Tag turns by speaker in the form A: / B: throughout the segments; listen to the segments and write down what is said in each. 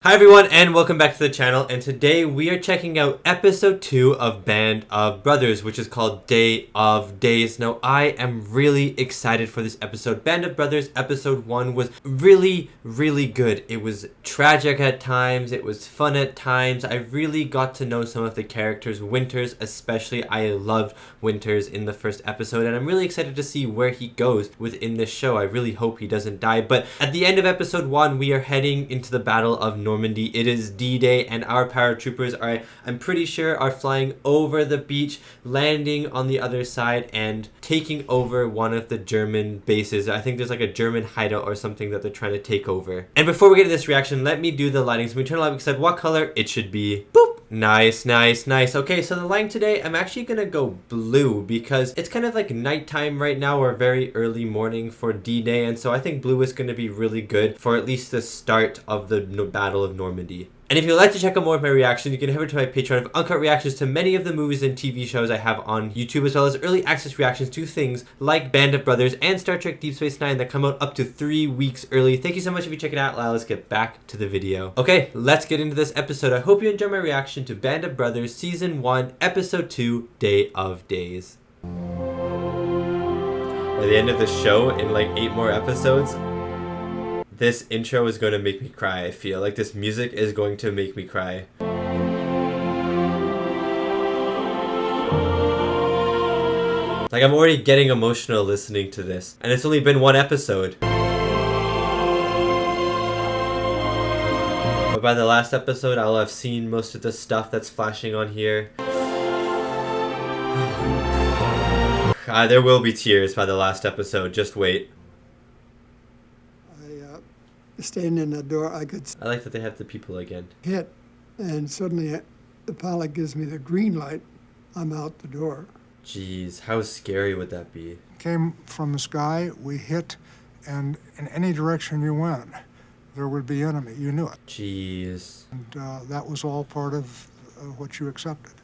A: Hi everyone and welcome back to the channel, and today we are checking out episode 2 of Band of Brothers, which is called Day of Days. Now I am really excited for this episode. Band of Brothers episode 1 was really good. It was tragic at times, it was fun at times. I really got to know some of the characters. Winters especially, I loved Winters in the first episode, and I'm really excited to see where he goes within this show. I really hope he doesn't die. But at the end of episode 1 we are heading into the Battle of Normandy. It is D-Day and our paratroopers are, I'm pretty sure, are flying over the beach, landing on the other side and taking over one of the German bases. I think there's like a German hideout or something that they're trying to take over. And before we get to this reaction, let me do the lighting. So we turn on, we said what color it should be. Boop. Nice. Okay, so the lighting today, I'm actually gonna go blue because it's kind of like nighttime right now or very early morning for D-Day, and so I think blue is gonna be really good for at least the start of the Battle of Normandy. And if you'd like to check out more of my reactions, you can head over to my Patreon of uncut reactions to many of the movies and TV shows I have on YouTube, as well as early access reactions to things like Band of Brothers and Star Trek Deep Space Nine that come out up to 3 weeks early. Thank you so much if you check it out. Now let's get back to the video. Okay, let's get into this episode. I hope you enjoy my reaction to Band of Brothers Season 1, Episode 2, Day of Days. By the end of the show, in like 8 more episodes, this intro is going to make me cry. I feel like this music is going to make me cry. Like, I'm already getting emotional listening to this, and it's only been 1 episode. But by the last episode, I'll have seen most of the stuff that's flashing on here. There will be tears by the last episode, just wait.
B: Standing in the door, I
A: like that they have the people again.
B: Hit, and suddenly the pilot gives me the green light. I'm out the door.
A: Jeez, how scary would that be?
C: Came from the sky, we hit, and in any direction you went, there would be enemy. You knew it.
A: Jeez.
C: And that was all part of what you accepted.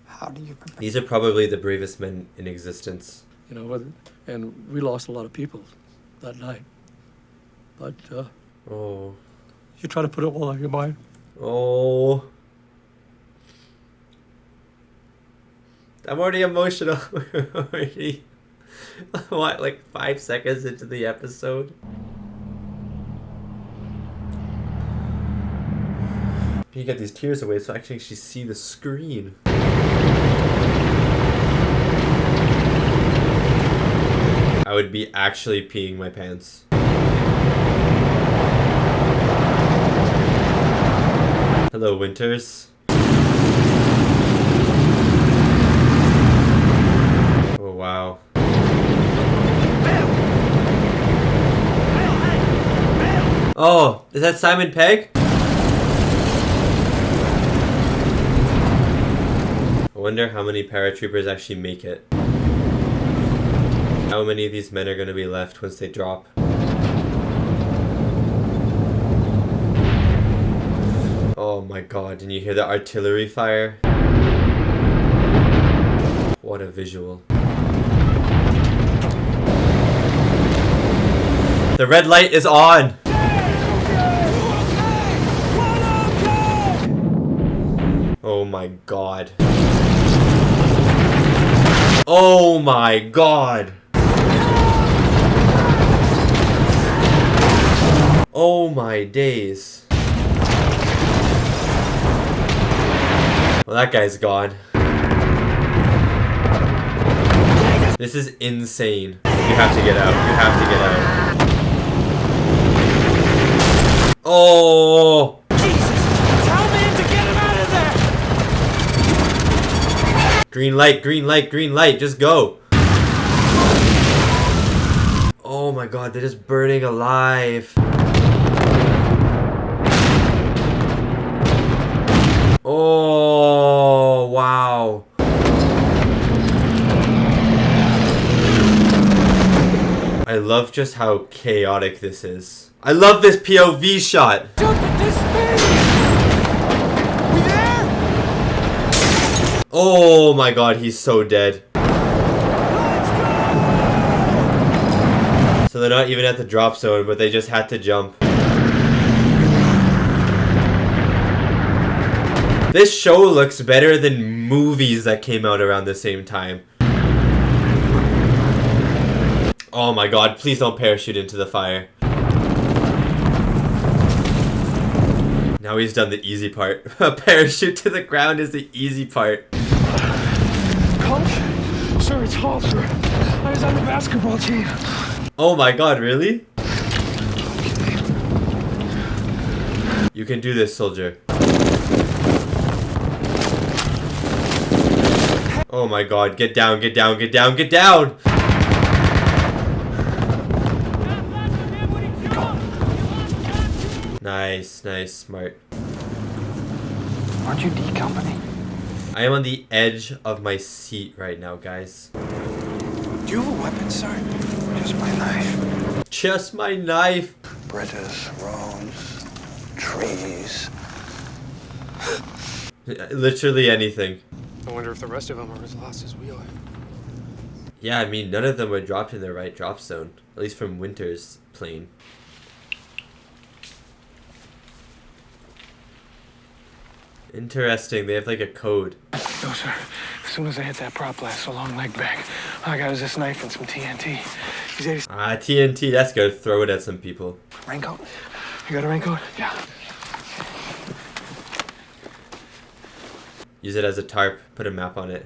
B: How do you prepare?
A: These are probably the bravest men in existence.
D: You know, and we lost a lot of people that night. But,
A: oh.
D: You try to put it all on your mind.
A: Oh. I'm already emotional. What, like 5 seconds into the episode? You get these tears away so I can actually see the screen. I would be actually peeing my pants. Hello, Winters. Oh, wow. Oh, is that Simon Pegg? I wonder how many paratroopers actually make it. How many of these men are going to be left once they drop? Oh my god, and you hear the artillery fire? What a visual. The red light is on! Oh my god. Oh my god! Oh my days. Well, that guy's gone. This is insane. You have to get out. You have to get out. Oh!
E: Jesus! Tell man to get him out of there!
A: Green light, green light, green light. Just go. Oh my god, they're just burning alive. Oh, wow. I love just how chaotic this is. I love this POV shot.
E: Dude, but this thing! We there?
A: Oh my god, he's so dead. So they're not even at the drop zone, but they just had to jump. This show looks better than movies that came out around the same time. Oh my god, please don't parachute into the fire. Now he's done the easy part. A parachute to the ground is the easy part.
E: Coach? Sir, it's Halter. I was on the basketball team.
A: Oh my god, really? You can do this, soldier. Oh my god, get down, get down, get down, get down! Nice, nice, smart.
E: Aren't you D Company?
A: I am on the edge of my seat right now, guys.
E: Do you have a weapon, sir? Just my knife.
A: Just my knife!
E: Bridges, roads, trees.
A: Literally anything.
F: I wonder if the rest of them are as lost as we are.
A: Yeah, I mean, none of them were dropped in the right drop zone. At least from Winter's plane. Interesting, they have like a code.
E: No, sir. As soon as I hit that prop blast, a long leg back, all I got is this knife and some TNT. He's 80.
A: Ah, TNT, that's good. Throw it at some people.
E: Raincoat? You got a raincoat? Yeah.
A: Use it as a tarp. Put a map on it.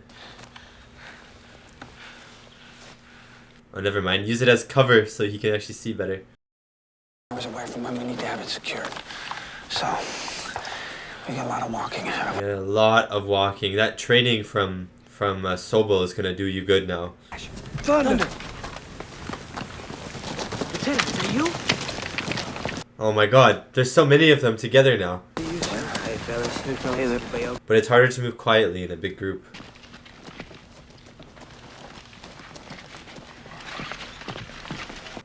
A: Oh, never mind. Use it as cover so he can actually see better.
E: Hours away from when we need to have it secured. So, we got a lot of walking ahead of us.
A: Yeah, a lot of walking. That training from Sobel is gonna do you good now.
E: Thunder!
G: Lieutenant, is that you?
A: Oh my god, there's so many of them together now.
G: Hey, fellas. Hey, everybody.
A: But it's harder to move quietly in a big group.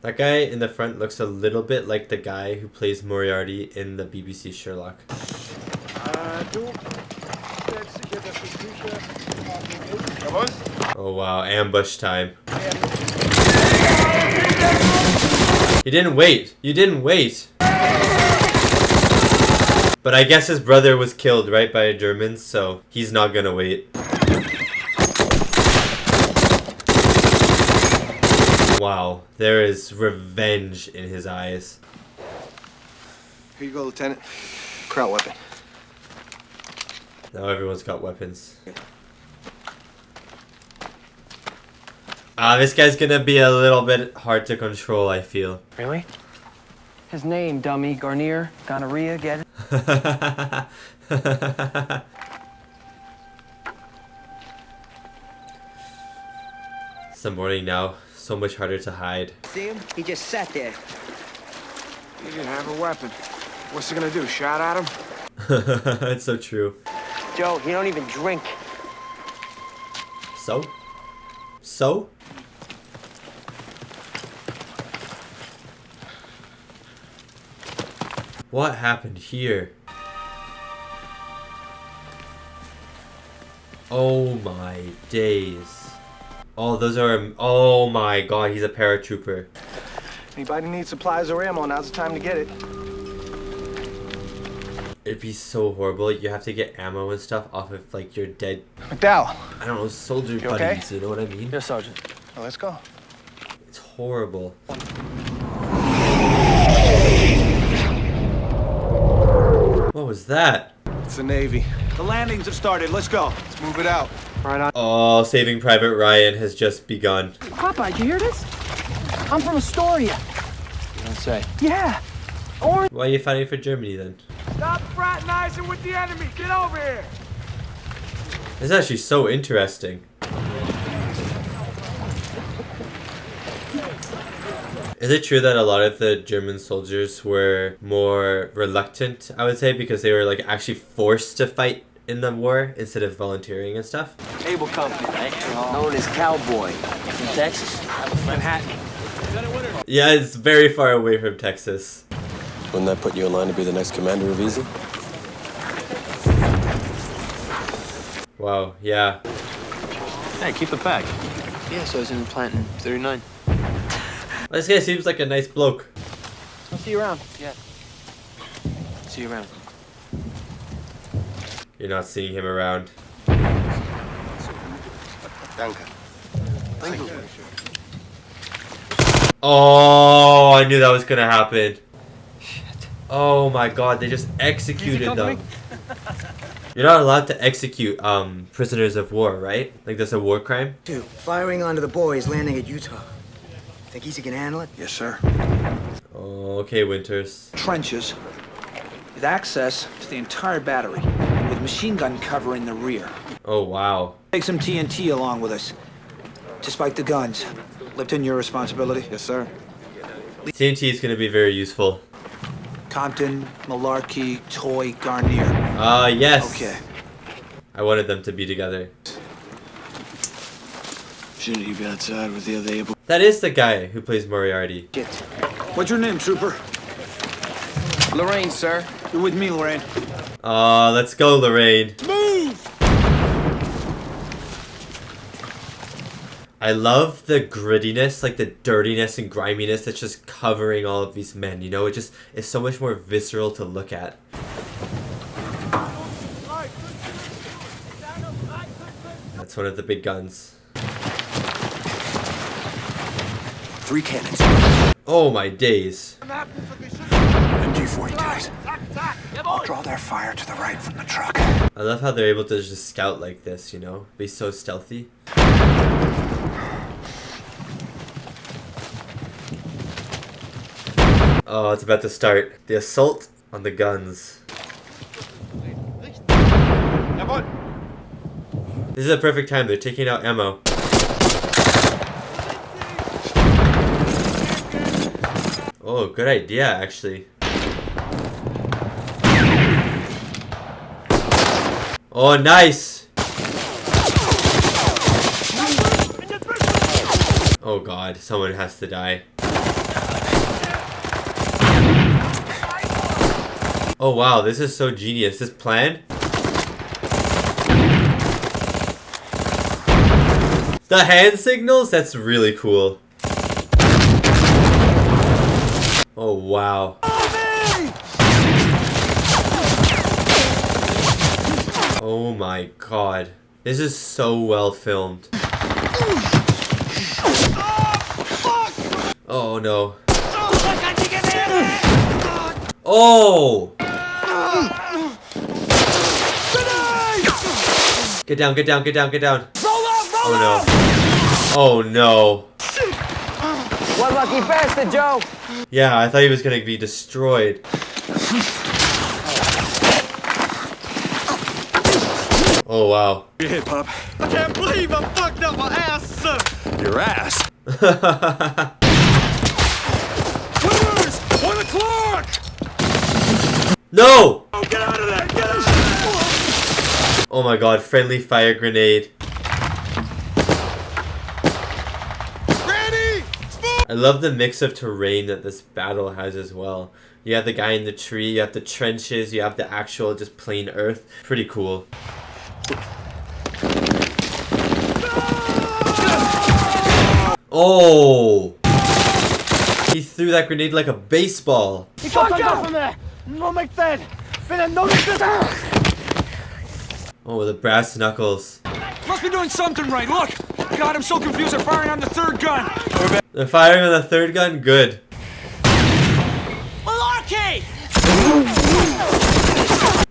A: That guy in the front looks a little bit like the guy who plays Moriarty in the BBC Sherlock. Oh wow, ambush time. You didn't wait. You didn't wait. But I guess his brother was killed, right, by Germans, so he's not gonna wait. Wow, there is revenge in his eyes.
F: Here you go, Lieutenant. Kraut weapon.
A: Now everyone's got weapons. This guy's gonna be a little bit hard to control, I feel.
E: Really?
G: His name, dummy. Garnier. Gonorrhea, get it?
A: It's the morning now. So much harder to hide.
G: See him? He just sat there.
F: He didn't have a weapon. What's he gonna do? Shout at him?
A: It's so true.
G: Joe, he don't even drink.
A: So? So? What happened here? Oh my days. Oh, those are... Oh my god, he's a paratrooper.
F: Anybody need supplies or ammo? Now's the time to get it.
A: It'd be so horrible. You have to get ammo and stuff off of, like, your dead...
F: McDowell.
A: I don't know, soldier
F: okay?
A: buddies, you know what I mean?
E: Yes, Sergeant.
F: Well, let's go.
A: It's horrible. What was that?
F: It's the Navy.
H: The landings have started. Let's go.
F: Let's move it out.
E: Right on.
A: Oh, Saving Private Ryan has just begun.
G: Popeye, did you hear this? I'm from Astoria.
E: You don't say.
G: Yeah. Orange.
A: Why are you fighting for Germany then?
H: Stop fraternizing with the enemy. Get over here.
A: This is actually so interesting. Is it true that a lot of the German soldiers were more reluctant, I would say, because they were like actually forced to fight in the war instead of volunteering and stuff?
H: Able company, right?
G: Known as Cowboy. From Texas.
H: Manhattan.
A: Yeah, it's very far away from Texas.
I: Wouldn't that put you in line to be the next commander of Easy?
A: Wow, yeah.
H: Hey, keep it back.
E: Yeah, so I was in the plant in 39.
A: This guy seems like a nice bloke.
E: I'll see you around. Yeah. See you around.
A: You're not seeing him around. Oh, I knew that was gonna happen.
G: Shit.
A: Oh my god, they just executed them. You're not allowed to execute prisoners of war, right? Like that's a war crime?
J: 2. Firing onto the boys landing at Utah. Think Easy can handle it?
E: Yes, sir.
A: Oh, okay, Winters.
E: Trenches with access to the entire battery with machine gun cover in the rear.
A: Oh wow.
E: Take some TNT along with us to spike the guns. Lipton, your responsibility. Yes, sir.
A: TNT is gonna be very useful.
E: Compton, Malarkey, Toy, Garnier.
A: Yes.
E: Okay.
A: I wanted them to be together.
I: Shouldn't you be outside with the other able?
A: That is the guy who plays Moriarty.
E: Get. What's your name, trooper?
G: Lorraine, sir.
E: You're with me, Lorraine.
A: Let's go, Lorraine.
E: Move!
A: I love the grittiness, like the dirtiness and griminess that's just covering all of these men, you know? It just is so much more visceral to look at. That's one of the big guns.
E: 3 cannons.
A: Oh my days.
E: MG-40 guys. I'll draw their fire to the right from the truck.
A: I love how they're able to just scout like this, you know? Be so stealthy. Oh, it's about to start. The assault on the guns. This is a perfect time. They're taking out ammo. Oh, good idea, actually. Oh, nice! Oh god, someone has to die. Oh wow, this is so genius. This plan? The hand signals? That's really cool. Oh wow. Oh my god. This is so well filmed. Oh no. Oh! Get down, get down, get down, get down. Oh no. Oh no.
G: One lucky bastard, Joe.
A: Yeah, I thought he was gonna be destroyed. Oh wow.
F: You're hit, pup.
H: I can't believe I fucked up my ass, sir.
F: Your ass?
H: Clears! 1 o'clock!
A: No!
H: Oh, get out of there! Get out of there!
A: Oh my god, friendly fire grenade.
H: Ready!
A: I love the mix of terrain that this battle has as well. You have the guy in the tree, you have the trenches, you have the actual just plain earth. Pretty cool. Oh! He threw that grenade like a baseball.
H: Fuck out from there! No make that!
A: Oh, the brass knuckles.
H: Must be doing something right, look! God, I'm so confused they're firing on the 3rd gun!
A: They're firing on the 3rd gun? Good.
H: Malarkey!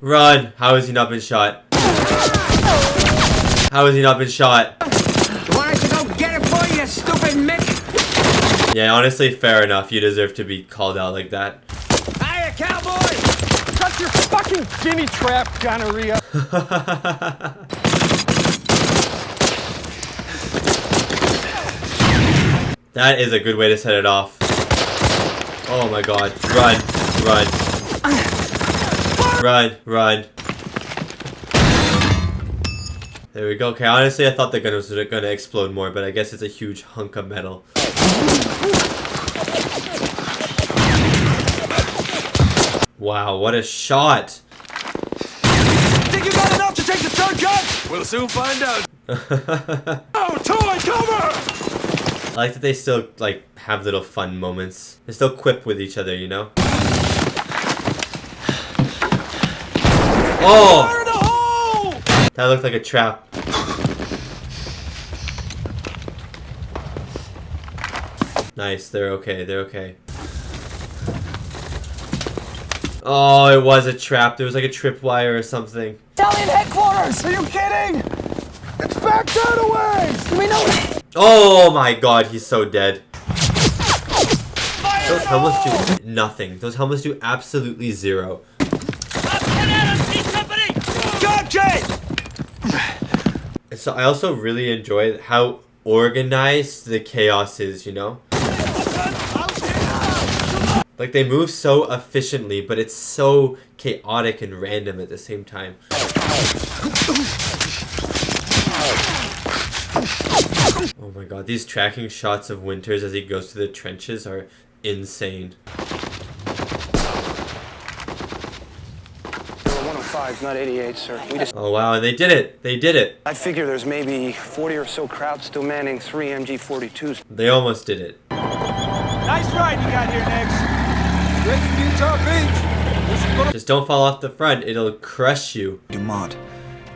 A: Run! How has he not been shot? How has he not been shot?
J: Why don't you go get it for you, stupid Mick?
A: Yeah, honestly, fair enough. You deserve to be called out like that.
J: Hiya, cowboy!
H: Cut your fucking guinea trap, gonorrhea!
A: That is a good way to set it off. Oh my god. Run. Run. Run. Run. There we go. Okay, honestly, I thought the gun was gonna explode more, but I guess it's a huge hunk of metal. Wow, what a shot!
H: Think you got enough to take the 3rd gun?
F: We'll soon find out.
H: Oh, Toy, cover!
A: I like that they still, like, have little fun moments. They still quip with each other, you know? Oh!
H: Fire in the hole!
A: That looked like a trap. Nice, they're okay, they're okay. Oh, it was a trap. There was like a tripwire or something.
H: Italian headquarters! Are you kidding? It's back that away! We know it!
A: Oh my god, he's so dead. Those helmets do nothing. Those helmets do absolutely zero. And so I also really enjoy how organized the chaos is, you know? Like, they move so efficiently, but it's so chaotic and random at the same time. Oh my god, these tracking shots of Winters as he goes to the trenches are insane.
E: 105, not 88, sir.
A: Oh wow, and they did it! They did it!
E: I figure there's maybe 40 or so crowds still manning 3 MG-42s.
A: They almost did it.
H: Nice ride you got here, Next. Great from Utah Beach.
A: Just don't fall off the front, it'll crush you.
K: Dumont,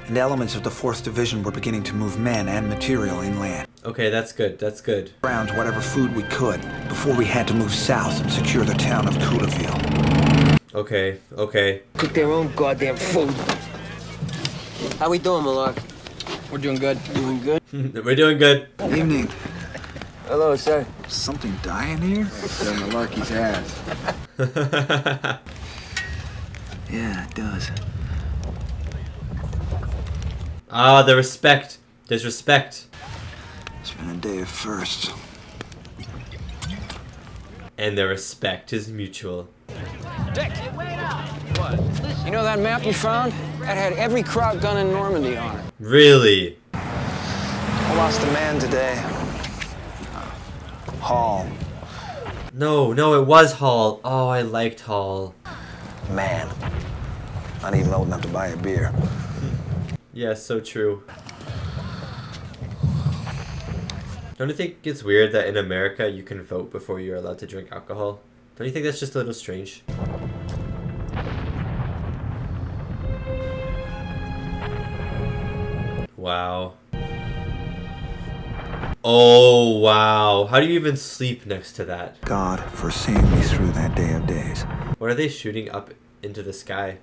K: and elements of the 4th Division were beginning to move men and material inland.
A: Okay, that's good, that's good.
K: Around whatever food we could before we had to move south and secure the town of Coulterville.
A: Okay, okay.
G: Cook their own goddamn food. How we doing, Malak?
D: We're doing good.
G: Doing good?
A: We're doing good.
K: Evening.
G: Hello, sir.
K: Something dying here?
I: Down Malarkey's ass.
K: Yeah, it does.
A: Ah, the respect. There's respect.
K: It's been a day of firsts.
A: And the respect is mutual.
G: Dick! What? You know that map you found? That had every kraut gun in Normandy on it.
A: Really?
E: I lost a man today. Hall.
A: No, it was Hall. Oh, I liked Hall.
E: Man. Not even old enough to buy a beer.
A: Yeah, so true. Don't you think it's weird that in America you can vote before you're allowed to drink alcohol? Don't you think that's just a little strange? Wow. Oh, wow. How do you even sleep next to that?
K: God for seeing me through that day of days.
A: What are they shooting up into the sky?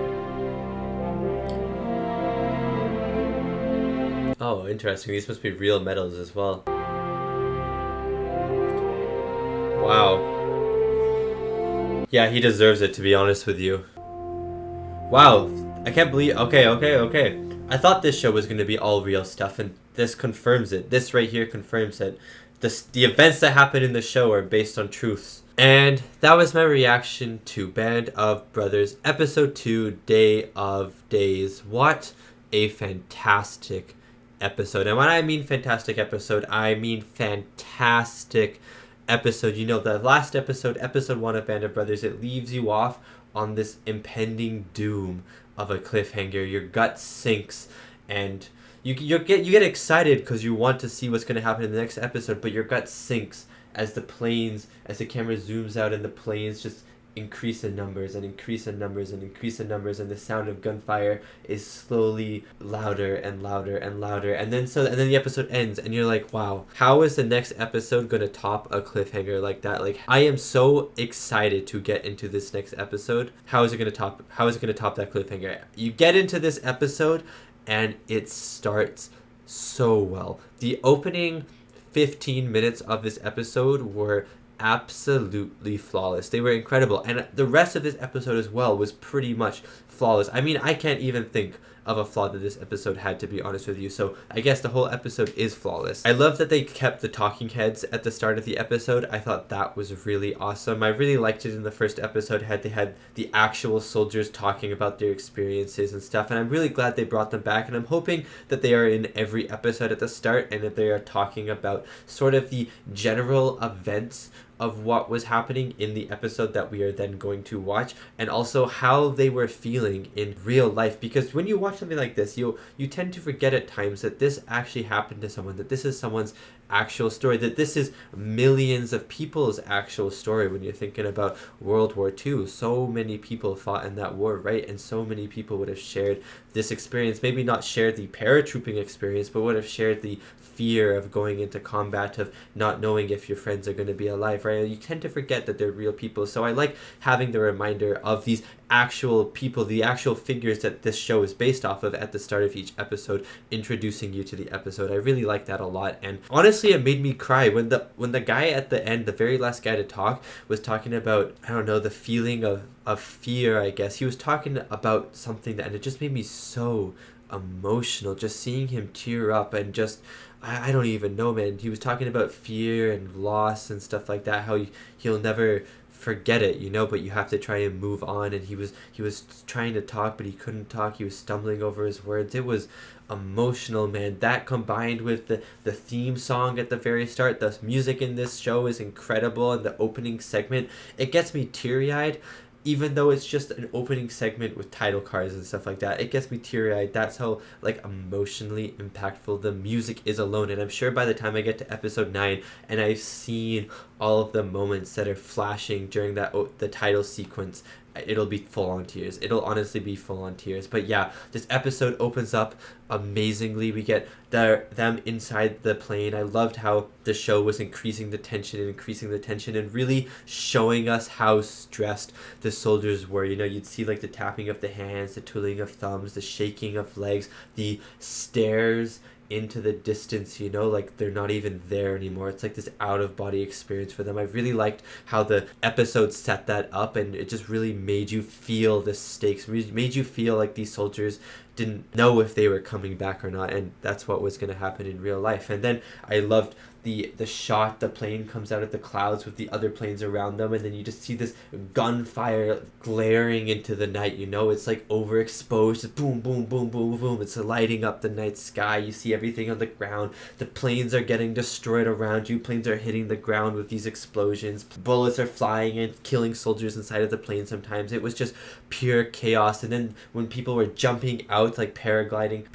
A: Oh, interesting. These must be real medals as well. Wow. Yeah, he deserves it, to be honest with you. Wow. I can't believe... Okay. I thought this show was going to be all real stuff, and this confirms it. This right here confirms it. The events that happen in the show are based on truths. And that was my reaction to Band of Brothers Episode 2, Day of Days. What a fantastic episode. And when I mean fantastic episode, I mean fantastic episode. You know, the last episode, episode 1 of Band of Brothers, it leaves you off on this impending doom of a cliffhanger. Your gut sinks, and you get excited because you want to see what's going to happen in the next episode, but your gut sinks as the camera zooms out and the planes just increase in numbers and increase in numbers and increase in numbers, and the sound of gunfire is slowly louder and louder and louder, and then the episode ends and you're like, wow, how is the next episode going to top a cliffhanger like that? Like, I am so excited to get into this next episode. How is it going to top that cliffhanger? You get into this episode and it starts so well. The opening 15 minutes of this episode were absolutely flawless. They were incredible, and the rest of this episode as well was pretty much flawless. I mean, I can't even think of a flaw that this episode had, to be honest with you, so I guess the whole episode is flawless. I love that they kept the talking heads at the start of the episode. I thought that was really awesome. I really liked it in the first episode, they had the actual soldiers talking about their experiences and stuff, and I'm really glad they brought them back, and I'm hoping that they are in every episode at the start, and that they are talking about sort of the general events of what was happening in the episode that we are then going to watch, and also how they were feeling in real life, because when you watch something like this, you tend to forget at times that this actually happened to someone, that this is someone's actual story, that this is millions of people's actual story. When you're thinking about World War II, so many people fought in that war, right? And so many people would have shared this experience, maybe not shared the paratrooping experience, but would have shared the fear of going into combat, of not knowing if your friends are going to be alive, right? You tend to forget that they're real people. So I like having the reminder of these actual people, the actual figures that this show is based off of at the start of each episode, introducing you to the episode. I really like that a lot. And honestly, it made me cry when the guy at the end, the very last guy to talk, was talking about, I don't know, the feeling of fear, I guess. He was talking about something that, and it just made me so emotional, just seeing him tear up, and just I don't even know, man. He was talking about fear and loss and stuff like that, how he'll never forget it, you know, but you have to try and move on. And he was trying to talk, but he couldn't talk. He was stumbling over his words. It was emotional, man. That combined with the theme song at the very start, the music in this show is incredible, and the opening segment, it gets me teary-eyed. Even though it's just an opening segment with title cards and stuff like that, it gets me teary-eyed. That's how, like, emotionally impactful the music is alone. And I'm sure by the time I get to episode 9 and I've seen all of the moments that are flashing during the title sequence, it'll be full on tears. It'll honestly be full on tears. But yeah, this episode opens up amazingly. We get them inside the plane. I loved how the show was increasing the tension and really showing us how stressed the soldiers were. You know, you'd see like the tapping of the hands, the twiddling of thumbs, the shaking of legs, the stares into the distance, you know, like they're not even there anymore. It's like this out of body experience for them. I really liked how the episode set that up, and it just really made you feel the stakes, made you feel like these soldiers didn't know if they were coming back or not, and that's what was going to happen in real life. And then I loved the shot, the plane comes out of the clouds with the other planes around them, and then you just see this gunfire glaring into the night, you know. It's like overexposed, just boom, boom, boom, boom, boom. It's lighting up the night sky. You see everything on the ground. The planes are getting destroyed around you. Planes are hitting the ground with these explosions. Bullets are flying and killing soldiers inside of the plane sometimes. It was just pure chaos. And then when people were jumping out, like paragliding,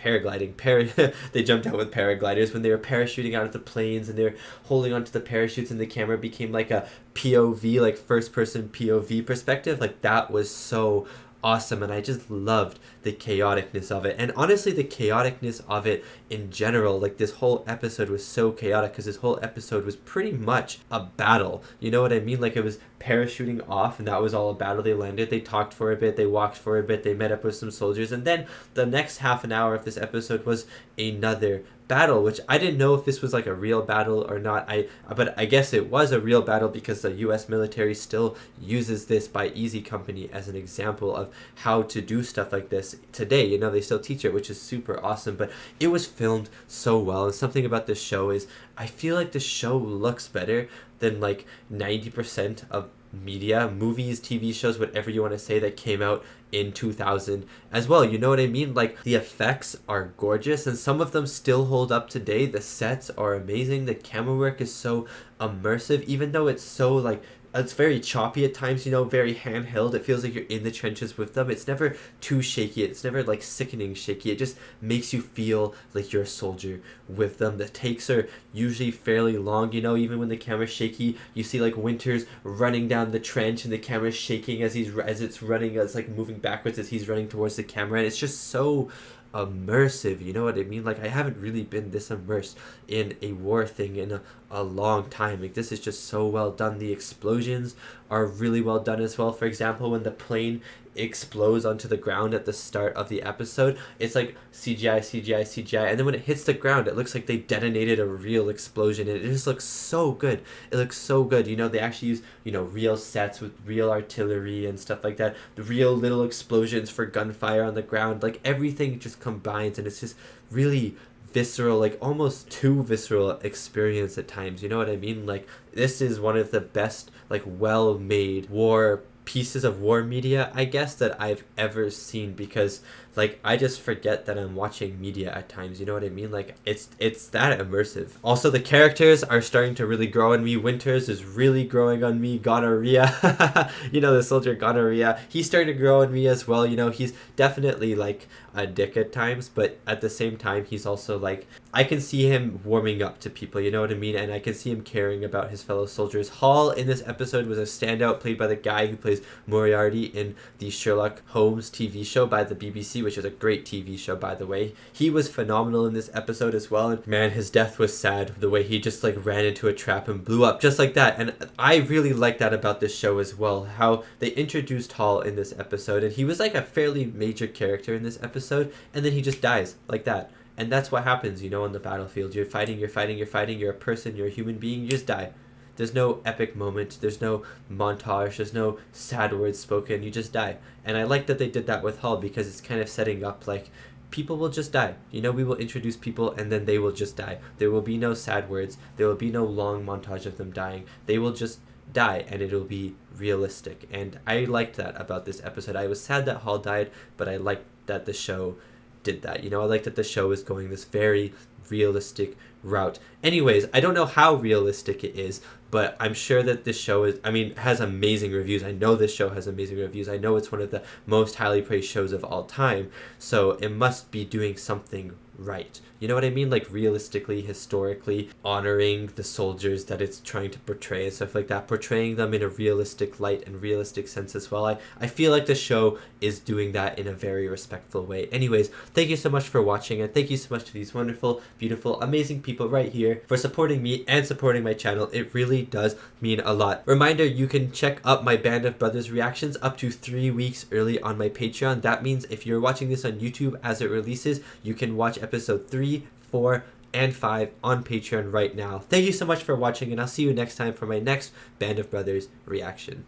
A: they jumped out with paragliders when they were parachuting out of the planes, and they're holding onto the parachutes, and the camera became like a POV, like first person POV perspective. Like that was so awesome, and I just loved the chaoticness of it. And honestly, the chaoticness of it in general, like this whole episode was so chaotic because this whole episode was pretty much a battle, you know what I mean? Like it was parachuting off, and that was all a battle. They landed, they talked for a bit, they walked for a bit, they met up with some soldiers, and then the next half an hour of this episode was another battle, which I didn't know if this was like a real battle or not. But I guess it was a real battle because the US military still uses this by Easy Company as an example of how to do stuff like this today. You know, they still teach it, which is super awesome. But it was filmed so well, and something about this show is I feel like the show looks better than like 90% of media, movies, TV shows, whatever you want to say, that came out in 2000 as well. You know what I mean? Like the effects are gorgeous, and some of them still hold up today. The sets are amazing. The camera work is so immersive, even though it's so like, it's very choppy at times, you know, very handheld. It feels like you're in the trenches with them. It's never too shaky. It's never like sickening shaky. It just makes you feel like you're a soldier with them. The takes are usually fairly long, you know, even when the camera's shaky. You see like Winters running down the trench, and the camera's shaking as it's running, as like moving backwards as he's running towards the camera. And it's just so immersive, you know what I mean? Like I haven't really been this immersed in a war thing in a long time. Like this is just so well done. The explosions are really well done as well. For example, when the plane explodes onto the ground at the start of the episode, it's like CGI, and then when it hits the ground, it looks like they detonated a real explosion, and it just looks so good. It looks so good, you know. They actually use, you know, real sets with real artillery and stuff like that, the real little explosions for gunfire on the ground. Like everything just combines, and it's just really visceral, like almost too visceral experience at times, you know what I mean? Like this is one of the best like well-made war pieces of war media, I guess, that I've ever seen, because like I just forget that I'm watching media at times, you know what I mean? Like it's that immersive. Also, the characters are starting to really grow on me. Winters is really growing on me. Gonorrhea, you know, the soldier Gonorrhea, he's starting to grow on me as well. You know, he's definitely like a dick at times, but at the same time he's also like, I can see him warming up to people, you know what I mean? And I can see him caring about his fellow soldiers. Hall in this episode was a standout, played by the guy who plays Moriarty in the Sherlock Holmes TV show by the BBC, which is a great TV show, by the way. He was phenomenal in this episode as well, and man, his death was sad, the way he just like ran into a trap and blew up just like that. And I really like that about this show as well, how they introduced Hall in this episode, and he was like a fairly major character in this episode, and then he just dies like that. And that's what happens, you know, on the battlefield. You're fighting, you're a person, you're a human being, you just die. There's no epic moment, there's no montage, there's no sad words spoken, you just die. And I like that they did that with Hull, because it's kind of setting up like people will just die. You know, we will introduce people and then they will just die. There will be no sad words, there will be no long montage of them dying. They will just die, and it'll be realistic. And I liked that about this episode. I was sad that Hall died, but I liked that the show did that. You know, I like that the show is going this very realistic route. Anyways, I don't know how realistic it is, but I'm sure that this show is, I mean, has amazing reviews. I know this show has amazing reviews. I know it's one of the most highly praised shows of all time, so it must be doing something right. You know what I mean? Like realistically, historically, honoring the soldiers that it's trying to portray and stuff like that, portraying them in a realistic light and realistic sense as well. I feel like the show is doing that in a very respectful way. Anyways, thank you so much for watching, and thank you so much to these wonderful, beautiful, amazing people right here for supporting me and supporting my channel. It really does mean a lot. Reminder, you can check up my Band of Brothers reactions up to 3 weeks early on my Patreon. That means if you're watching this on YouTube as it releases, you can watch episode 3, 4, and 5 on Patreon right now. Thank you so much for watching, and I'll see you next time for my next Band of Brothers reaction.